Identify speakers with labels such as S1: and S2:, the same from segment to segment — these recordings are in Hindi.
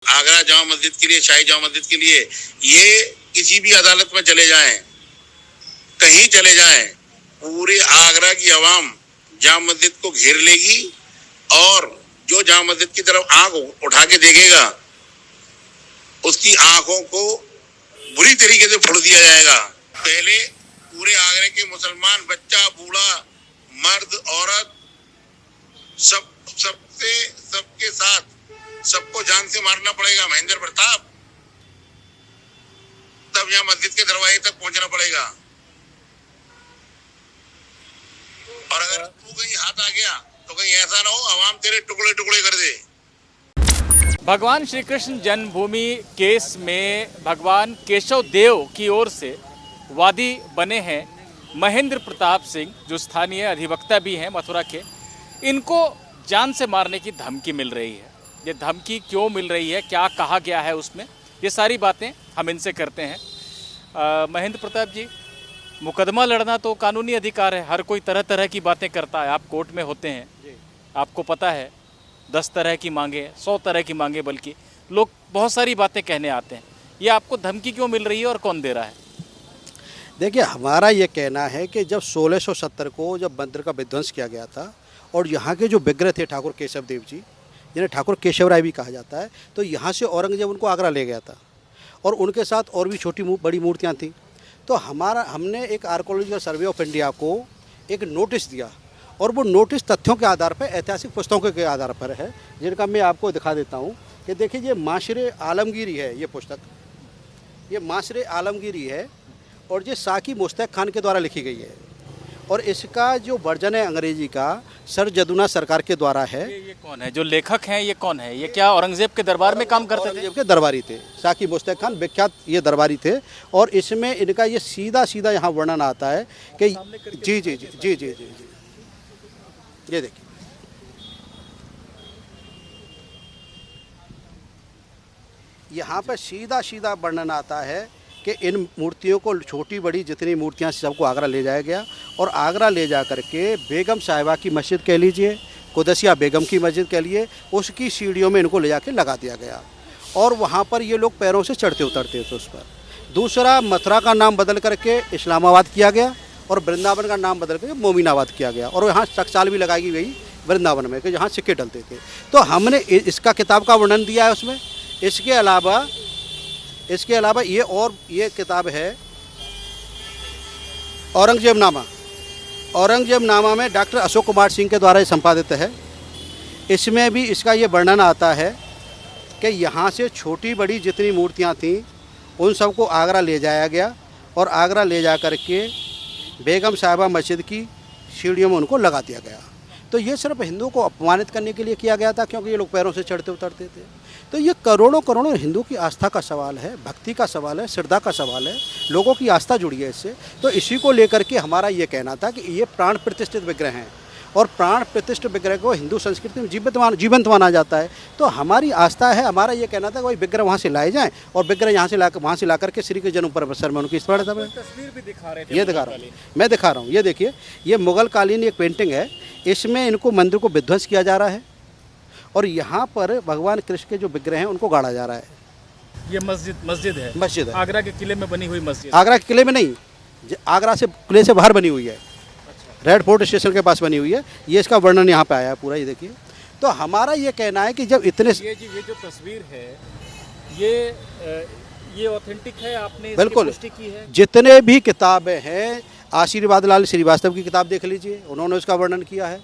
S1: आगरा जामा मस्जिद के लिए, शाही जामा मस्जिद के लिए, ये किसी भी अदालत में चले जाएं, कहीं चले जाएं, पूरे आगरा की आवाम जामा मस्जिद को घेर लेगी और जो जामा मस्जिद की तरफ आंख उठा के देखेगा उसकी आंखों को बुरी तरीके से फोड़ दिया जाएगा। पहले पूरे आगरे के मुसलमान, बच्चा, बूढ़ा, मर्द, औरत, सबके साथ सबको जान से मारना पड़ेगा महेंद्र प्रताप, तब यहाँ मस्जिद के दरवाजे तक पहुंचना पड़ेगा। और अगर तू कहीं हाथ आ गया तो कहीं ऐसा ना हो अवाम तेरे टुकड़े टुकड़े कर दे।
S2: भगवान श्री कृष्ण जन्मभूमि केस में भगवान केशव देव की ओर से वादी बने हैं महेंद्र प्रताप सिंह, जो स्थानीय अधिवक्ता भी हैं मथुरा के। इनको जान से मारने की धमकी मिल रही है। ये धमकी क्यों मिल रही है, क्या कहा गया है उसमें, ये सारी बातें हम इनसे करते हैं। महेंद्र प्रताप जी, मुकदमा लड़ना तो कानूनी अधिकार है, हर कोई तरह तरह की बातें करता है। आप कोर्ट में होते हैं, आपको पता है 10 तरह की मांगे, 100 तरह की मांगे, बल्कि लोग बहुत सारी बातें कहने आते हैं। ये आपको धमकी क्यों मिल रही है और कौन दे रहा है?
S3: देखिए, हमारा ये कहना है कि जब 1670 को जब मंदिर का विध्वंस किया गया था और यहाँ के जो विग्रह थे ठाकुर केशव देव जी, जिन्हें ठाकुर केशव राय भी कहा जाता है, तो यहाँ से औरंगजेब उनको आगरा ले गया था और उनके साथ और भी छोटी बड़ी मूर्तियाँ थीं। तो हमने एक आर्कोलॉजिकल सर्वे ऑफ इंडिया को एक नोटिस दिया और वो नोटिस तथ्यों के आधार पर, ऐतिहासिक पुस्तकों के आधार पर है, जिनका मैं आपको दिखा देता हूँ कि देखिए, ये माशरे आलमगीरी है। ये पुस्तक, ये माशरे आलमगीरी है और ये साकी मुस्तक खान के द्वारा लिखी गई है और इसका जो वर्जन है अंग्रेजी का सर जदुना सरकार के द्वारा है।
S2: ये कौन है जो लेखक हैं? ये कौन है? ये क्या औरंगजेब के दरबार में काम करते थे?
S3: औरंगजेब के दरबारी थे, साकी मुस्तक खान विख्यात ये दरबारी थे। और इसमें इनका ये सीधा सीधा यहाँ वर्णन आता है कि जी जी जी जी जी जी जी ये देखिए, यहाँ पर सीधा सीधा वर्णन आता है कि इन मूर्तियों को, छोटी बड़ी जितनी मूर्तियाँ, सबको आगरा ले जाया गया और आगरा ले जा कर के बेगम साहिबा की मस्जिद कह लीजिए, कुदसिया बेगम की मस्जिद कह लिए, उसकी सीढ़ियों में इनको ले जाके लगा दिया गया और वहाँ पर ये लोग पैरों से चढ़ते उतरते थे उस पर। दूसरा, मथुरा का नाम बदल करके इस्लामाबाद किया गया और वृंदावन का नाम बदल करके मोमिनाबाद किया गया और यहाँ टकसाल भी लगाई गई वृंदावन में कि जहाँ सिक्के डलते थे। तो हमने इसका किताब का वर्णन दिया है उसमें। इसके अलावा ये किताब है औरंगजेबनामा। औरंगजेबनामा में डॉक्टर अशोक कुमार सिंह के द्वारा ये संपादित है। इसमें भी इसका ये वर्णन आता है कि यहाँ से छोटी बड़ी जितनी मूर्तियाँ थीं उन सबको आगरा ले जाया गया और आगरा ले जा कर के बेगम साहिबा मस्जिद की सीढ़ियों में उनको लगा दिया गया। तो ये सिर्फ हिंदुओं को अपमानित करने के लिए किया गया था, क्योंकि ये लोग पैरों से चढ़ते उतरते थे। तो ये करोड़ों करोड़ों हिंदू की आस्था का सवाल है, भक्ति का सवाल है, श्रद्धा का सवाल है, लोगों की आस्था जुड़ी है इससे। तो इसी को लेकर के हमारा ये कहना था कि ये प्राण प्रतिष्ठित विग्रह हैं और प्राण प्रतिष्ठित विग्रह को हिंदू संस्कृति में जीवंत माना जाता है। तो हमारी आस्था है, हमारा ये कहना था कि भाई विग्रह वहाँ से लाए जाएँ और विग्रह यहाँ से वहाँ से ला करके श्री के जन्म पर सर में उनकी
S2: तस्वीर भी दिखा रहे थे।
S3: ये दिखा रहा हूँ, मैं दिखा रहा हूँ। ये देखिए, ये मुगल कालीन एक पेंटिंग है, इसमें इनको मंदिर को विध्वंस किया जा रहा है और यहाँ पर भगवान कृष्ण के जो विग्रह हैं उनको गाड़ा जा रहा है।
S2: ये मस्जिद है।
S3: मस्जिद है,
S2: आगरा के किले में बनी हुई मस्जिद।
S3: आगरा के किले में नहीं, आगरा से किले से बाहर बनी हुई है, रेड फोर्ट स्टेशन के पास बनी हुई है। ये इसका वर्णन यहाँ पे आया है पूरा, ये देखिए। तो हमारा ये कहना है कि जब इतने
S2: ये जो तस्वीर है ये ऑथेंटिक है, आपने
S3: बिल्कुल
S2: पुष्टि की है?
S3: जितने भी किताबें हैं, आशीर्वाद लाल श्रीवास्तव की किताब देख लीजिए, उन्होंने उसका वर्णन किया है।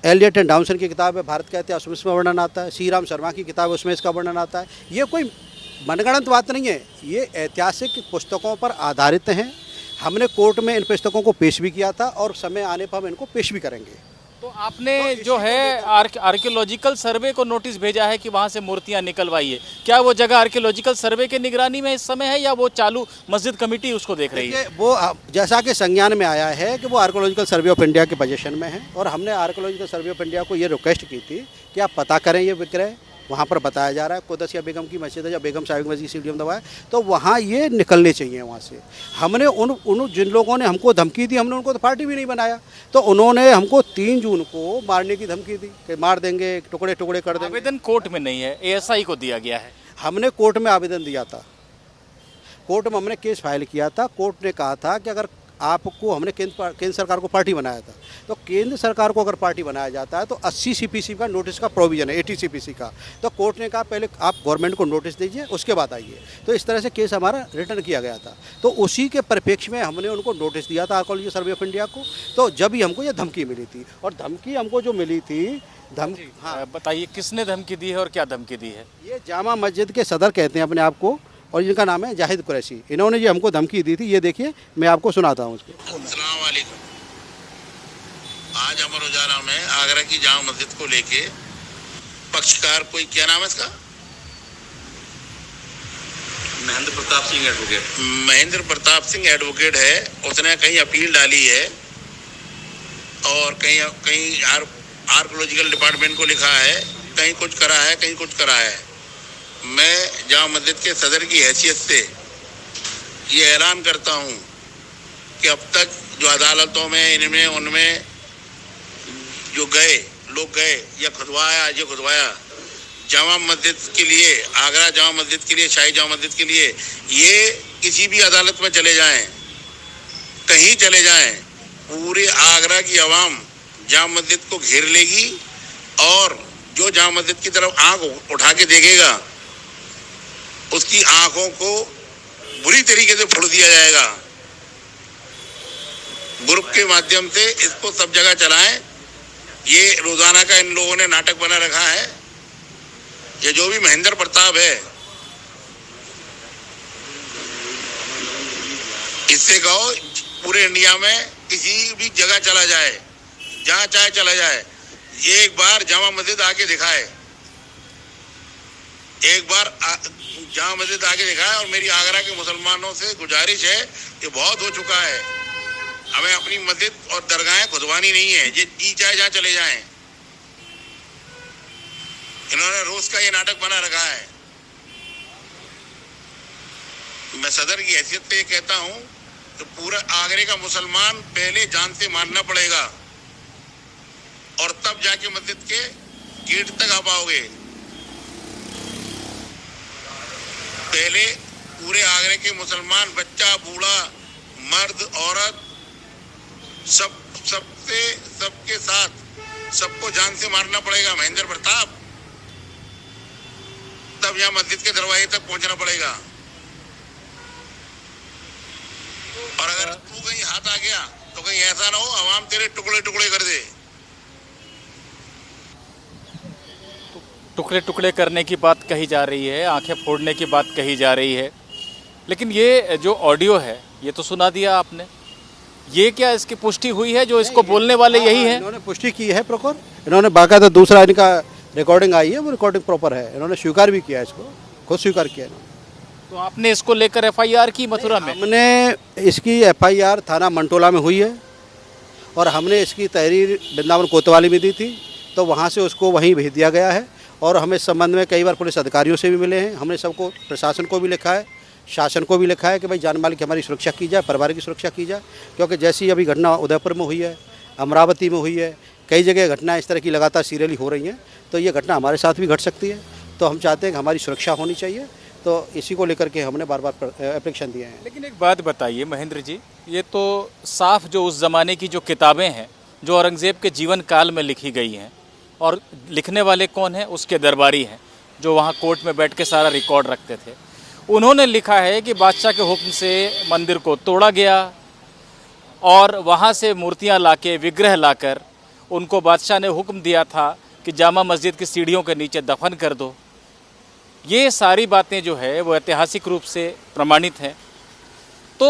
S3: एलियट एंड डाउनसन की किताब है भारत का इतिहास, उसमें वर्णन आता है। श्री राम शर्मा की किताब, उसमें इसका वर्णन आता है। ये कोई मनगढ़ंत बात नहीं है, ये ऐतिहासिक पुस्तकों पर आधारित हैं। हमने कोर्ट में इन पुस्तकों को पेश भी किया था और समय आने पर हम इनको पेश भी करेंगे।
S2: तो आपने जो है आर्कियोलॉजिकल सर्वे को नोटिस भेजा है कि वहाँ से मूर्तियाँ निकलवाइए। क्या वो जगह आर्कियोलॉजिकल सर्वे के निगरानी में इस समय है या वो चालू मस्जिद कमेटी उसको देख रही है?
S3: वो जैसा कि संज्ञान में आया है कि वो आर्कियोलॉजिकल सर्वे ऑफ इंडिया के पोजीशन में है और हमने आर्कियोलॉजिकल सर्वे ऑफ इंडिया को ये रिक्वेस्ट की थी कि आप पता करें ये विग्रह वहाँ पर बताया जा रहा है कोदसिया बेगम की मस्जिद है या बेगम साहिब की मस्जिद सीढ़ियों में दबा है, तो वहाँ ये निकलने चाहिए वहाँ से। हमने उन जिन लोगों ने हमको धमकी दी, हमने उनको तो पार्टी भी नहीं बनाया, तो उन्होंने हमको 3 जून को मारने की धमकी दी कि मार देंगे, टुकड़े टुकड़े कर देंगे।
S2: आवेदन कोर्ट में नहीं है, एएसआई को दिया गया है।
S3: हमने कोर्ट में आवेदन दिया था, कोर्ट में हमने केस फाइल किया था। कोर्ट ने कहा था कि अगर आपको, हमने केंद्र सरकार को पार्टी बनाया था, तो केंद्र सरकार को अगर पार्टी बनाया जाता है तो 80 CPC का नोटिस का प्रोविज़न है, 80 CPC का। तो कोर्ट ने कहा पहले आप गवर्नमेंट को नोटिस दीजिए, उसके बाद आइए। तो इस तरह से केस हमारा रिटर्न किया गया था। तो उसी के परिप्रेक्ष्य में हमने उनको नोटिस दिया था आर्कोलॉजी सर्वे ऑफ इंडिया को। तो जब ही हमको ये धमकी मिली थी, और धमकी हमको जो मिली थी
S2: हाँ, बताइए किसने धमकी दी है और क्या धमकी दी है?
S3: ये जामा मस्जिद के सदर कहते हैं अपने आप को, और इनका नाम है जाहिद कुरैशी। इन्होंने ये हमको धमकी दी थी, ये देखिए मैं आपको सुनाता हूँ उसको।
S1: अस्सलाम वालेकुम। आज अमर उजाला में आगरा की जामा मस्जिद को लेके पक्षकार, कोई क्या नाम है इसका,
S4: महेंद्र प्रताप सिंह एडवोकेट,
S1: महेंद्र प्रताप सिंह एडवोकेट है। उसने कहीं अपील डाली है और कहीं आर्कोलॉजिकल डिपार्टमेंट को लिखा है, कहीं कुछ करा है, कहीं कुछ करा है। मैं जामा मस्जिद के सदर की हैसियत से ये ऐलान करता हूँ कि अब तक जो अदालतों में, इनमें उनमें जो लोग गए या खुदवाया जामा मस्जिद के लिए, आगरा जामा मस्जिद के लिए, शाही जामा मस्जिद के लिए, ये किसी भी अदालत में चले जाएं, कहीं चले जाएं, पूरे आगरा की आवाम जामा मस्जिद को घेर लेगी, और जो जामा मस्जिद की तरफ आंख उठा के देखेगा उसकी आंखों को बुरी तरीके से फोड़ दिया जाएगा। ग्रुप के माध्यम से इसको सब जगह चलाएं। ये रोजाना का इन लोगों ने नाटक बना रखा है। ये जो भी महेंद्र प्रताप है, इससे कहो पूरे इंडिया में किसी भी जगह चला जाए, जहां चाहे चला जाए, एक बार जामा मस्जिद आके दिखाए, एक बार जामा मस्जिद आके दिखाए। और मेरी आगरा के मुसलमानों से गुजारिश है कि बहुत हो चुका है, हमें अपनी मस्जिद और दरगाहें खुदवानी नहीं है। ये जी चाहे जहाँ चले जाएं। इन्होंने रोज का ये नाटक बना रखा है। मैं सदर की हैसियत से ये कहता हूँ कि पूरा आगरे का मुसलमान पहले जान से मारना पड़ेगा, और तब जाके मस्जिद के गेट तक आ पाओगे। पहले पूरे आगरे के मुसलमान, बच्चा, बूढ़ा, मर्द, औरत, सबके साथ सबको जान से मारना पड़ेगा महेंद्र प्रताप, तब यहाँ मस्जिद के दरवाजे तक पहुंचना पड़ेगा। और अगर तू कहीं हाथ आ गया तो कहीं ऐसा ना हो अवाम तेरे टुकड़े टुकड़े कर दे।
S2: टुकड़े टुकड़े करने की बात कही जा रही है, आंखें फोड़ने की बात कही जा रही है, लेकिन ये जो ऑडियो है ये तो सुना दिया आपने। ये क्या इसकी पुष्टि हुई है? जो इसको बोलने वाले यही है?
S3: इन्होंने पुष्टि की है प्रॉपर, इन्होंने बाकायदा दूसरा इनका रिकॉर्डिंग आई है, वो रिकॉर्डिंग प्रॉपर है, इन्होंने स्वीकार भी किया, इसको खुद स्वीकार किया इन्होंने।
S2: तो आपने इसको लेकर एफआईआर की मथुरा में?
S3: हमने इसकी एफआईआर थाना मंटोला में हुई है, और हमने इसकी तहरीर वृंदावन कोतवाली में दी थी, तो वहाँ से उसको वहीं भेज दिया गया है। और हमें इस संबंध में कई बार पुलिस अधिकारियों से भी मिले हैं। हमने सबको, प्रशासन को भी लिखा है, शासन को भी लिखा है कि भाई जान माल की हमारी सुरक्षा की जाए, परिवार की सुरक्षा की जाए। क्योंकि जैसी अभी घटना उदयपुर में हुई है, अमरावती में हुई है, कई जगह घटनाएं इस तरह की लगातार सीरियली हो रही हैं, तो ये घटना हमारे साथ भी घट सकती है। तो हम चाहते हैं कि हमारी सुरक्षा होनी चाहिए, तो इसी को लेकर के हमने बार बार एप्लीकेशन दिए हैं।
S2: लेकिन एक बात बताइए महेंद्र जी, ये तो साफ जो उस ज़माने की जो किताबें हैं जो औरंगज़ेब के जीवन काल में लिखी गई हैं, और लिखने वाले कौन हैं? उसके दरबारी हैं जो वहाँ कोर्ट में बैठ के सारा रिकॉर्ड रखते थे। उन्होंने लिखा है कि बादशाह के हुक्म से मंदिर को तोड़ा गया, और वहाँ से मूर्तियाँ लाके, विग्रह लाकर उनको बादशाह ने हुक्म दिया था कि जामा मस्जिद की सीढ़ियों के नीचे दफन कर दो। ये सारी बातें जो है वो ऐतिहासिक रूप से प्रमाणित हैं। तो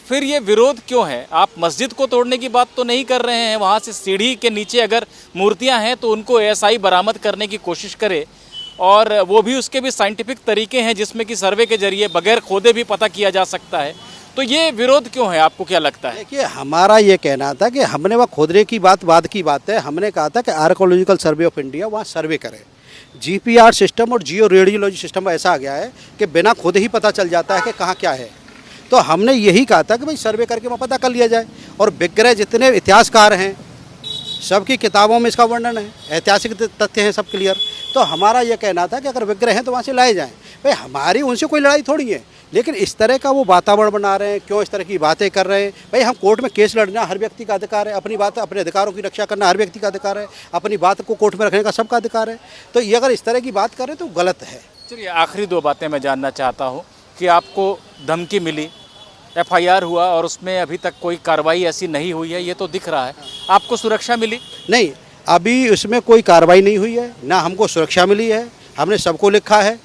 S2: फिर ये विरोध क्यों है? आप मस्जिद को तोड़ने की बात तो नहीं कर रहे हैं, वहाँ से सीढ़ी के नीचे अगर मूर्तियाँ हैं तो उनको एएसआई बरामद करने की कोशिश करे, और वो भी उसके भी साइंटिफिक तरीके हैं जिसमें कि सर्वे के जरिए बगैर खोदे भी पता किया जा सकता है। तो ये विरोध क्यों है, आपको क्या लगता है?
S3: देखिए, हमारा ये कहना था कि हमने वह खोदने की बात बाद की बात है। हमने कहा था कि आर्कोलॉजिकल सर्वे ऑफ इंडिया वहाँ सर्वे करे, जीपीआर सिस्टम और जियो रेडियोलॉजी सिस्टम ऐसा आ गया है कि बिना खुद ही पता चल जाता है कि कहाँ क्या है। तो हमने यही कहा था कि भाई सर्वे करके वहाँ पता कर लिया जाए। और विग्रह जितने इतिहासकार हैं सबकी किताबों में इसका वर्णन है, ऐतिहासिक तथ्य हैं सब क्लियर। तो हमारा ये कहना था कि अगर विग्रह हैं तो वहाँ से लाए जाएँ। भाई हमारी उनसे कोई लड़ाई थोड़ी है, लेकिन इस तरह का वो वातावरण बना रहे हैं, क्यों इस तरह की बातें कर रहे हैं। भाई हम कोर्ट में केस लड़ना हर व्यक्ति का अधिकार है, अपनी बात अपने अधिकारों की रक्षा करना हर व्यक्ति का अधिकार है, अपनी बात को कोर्ट में रखने का सबका अधिकार है। तो ये अगर इस तरह की बात करें तो गलत है।
S2: चलिए आखिरी दो बातें मैं जानना चाहता हूँ कि आपको धमकी मिली, एफआईआर हुआ और उसमें अभी तक कोई कार्रवाई ऐसी नहीं हुई है, ये तो दिख रहा है। आपको सुरक्षा मिली?
S3: नहीं, अभी उसमें कोई कार्रवाई नहीं हुई है, ना हमको सुरक्षा मिली है। हमने सबको लिखा है,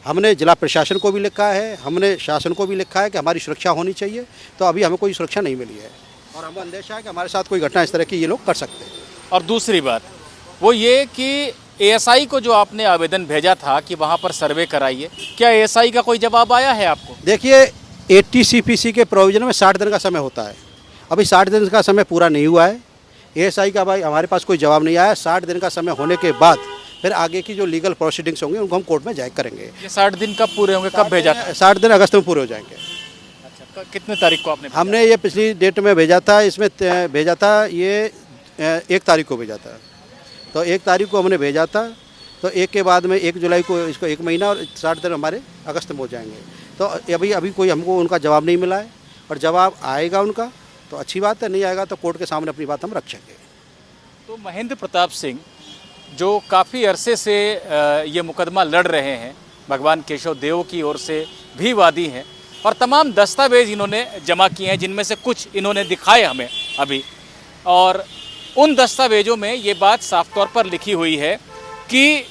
S3: हमने जिला प्रशासन को भी लिखा है, हमने शासन को भी लिखा है कि हमारी सुरक्षा होनी चाहिए। तो अभी हमें कोई सुरक्षा नहीं मिली है और हमें अंदेशा है कि हमारे साथ कोई घटना इस तरह की ये लोग कर सकते हैं।
S2: और दूसरी बात वो ये कि एएसआई को जो आपने आवेदन भेजा था कि वहाँ पर सर्वे कराइए, क्या एएसआई का कोई जवाब आया है आपको?
S3: देखिए 80 CPC के प्रोविजन में 60 दिन का समय होता है। अभी 60 दिन का समय पूरा नहीं हुआ है। एएसआई का भाई हमारे पास कोई जवाब नहीं आया। 60 दिन का समय होने के बाद फिर आगे की जो लीगल प्रोसीडिंग्स होंगे उनको हम कोर्ट में जारी करेंगे।
S2: ये 60 दिन कब पूरे होंगे, कब भेजा था?
S3: 60 दिन अगस्त में पूरे हो जाएंगे।
S2: अच्छा, कितने तारीख को आपने भेजा?
S3: हमने ये पिछली डेट में भेजा था, इसमें भेजा था ये 1 तारीख को भेजा था। तो 1 तारीख को हमने भेजा था, तो 1 के बाद में 1 जुलाई को इसको 1 महीना और 60 दिन हमारे अगस्त में हो जाएंगे। तो अभी कोई हमको उनका जवाब नहीं मिला है, और जवाब आएगा उनका तो अच्छी बात है, नहीं आएगा तो कोर्ट के सामने अपनी बात हम रखेंगे।
S2: तो महेंद्र प्रताप सिंह जो काफ़ी अरसे से ये मुकदमा लड़ रहे हैं, भगवान केशव देव की ओर से भी वादी हैं और तमाम दस्तावेज इन्होंने जमा किए हैं, जिनमें से कुछ इन्होंने दिखाए हमें अभी। और उन दस्तावेजों में ये बात साफ तौर पर लिखी हुई है कि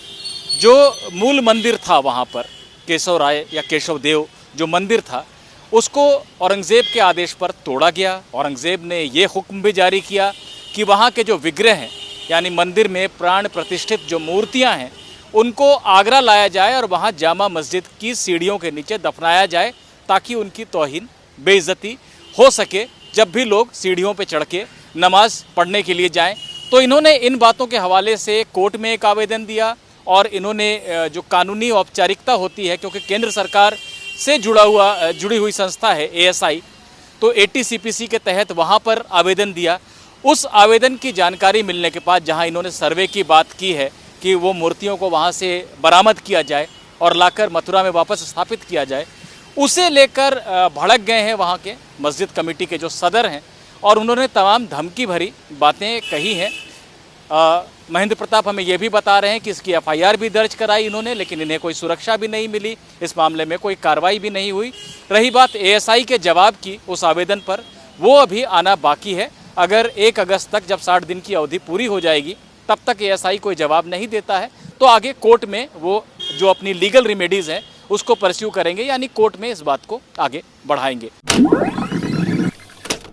S2: जो मूल मंदिर था वहाँ पर, केशव राय या केशव देव जो मंदिर था, उसको औरंगज़ेब के आदेश पर तोड़ा गया। औरंगज़ेब ने ये हुक्म भी जारी किया कि वहाँ के जो विग्रह हैं, यानी मंदिर में प्राण प्रतिष्ठित जो मूर्तियां हैं, उनको आगरा लाया जाए और वहां जामा मस्जिद की सीढ़ियों के नीचे दफनाया जाए, ताकि उनकी तौहीन बेइज्जती हो सके जब भी लोग सीढ़ियों पे चढ़ के नमाज पढ़ने के लिए जाएं। तो इन्होंने इन बातों के हवाले से कोर्ट में एक आवेदन दिया और इन्होंने जो कानूनी औपचारिकता होती है, क्योंकि केंद्र सरकार से जुड़ी हुई संस्था है एएसआई, तो 80 CPC के तहत वहाँ पर आवेदन दिया। उस आवेदन की जानकारी मिलने के बाद जहां इन्होंने सर्वे की बात की है कि वो मूर्तियों को वहां से बरामद किया जाए और लाकर मथुरा में वापस स्थापित किया जाए, उसे लेकर भड़क गए हैं वहां के मस्जिद कमेटी के जो सदर हैं और उन्होंने तमाम धमकी भरी बातें कही हैं। महेंद्र प्रताप हमें ये भी बता रहे हैं कि इसकी एफआईआर भी दर्ज कराई इन्होंने, लेकिन इन्हें कोई सुरक्षा भी नहीं मिली, इस मामले में कोई कार्रवाई भी नहीं हुई। रही बात एएसआई के जवाब की, उस आवेदन पर, वो अभी आना बाकी है। अगर 1 अगस्त तक जब 60 दिन की अवधि पूरी हो जाएगी तब तक एएसआई कोई जवाब नहीं देता है तो आगे कोर्ट में वो जो अपनी लीगल रेमेडीज़ हैं उसको परस्यू करेंगे, यानी कोर्ट में इस बात को आगे बढ़ाएंगे।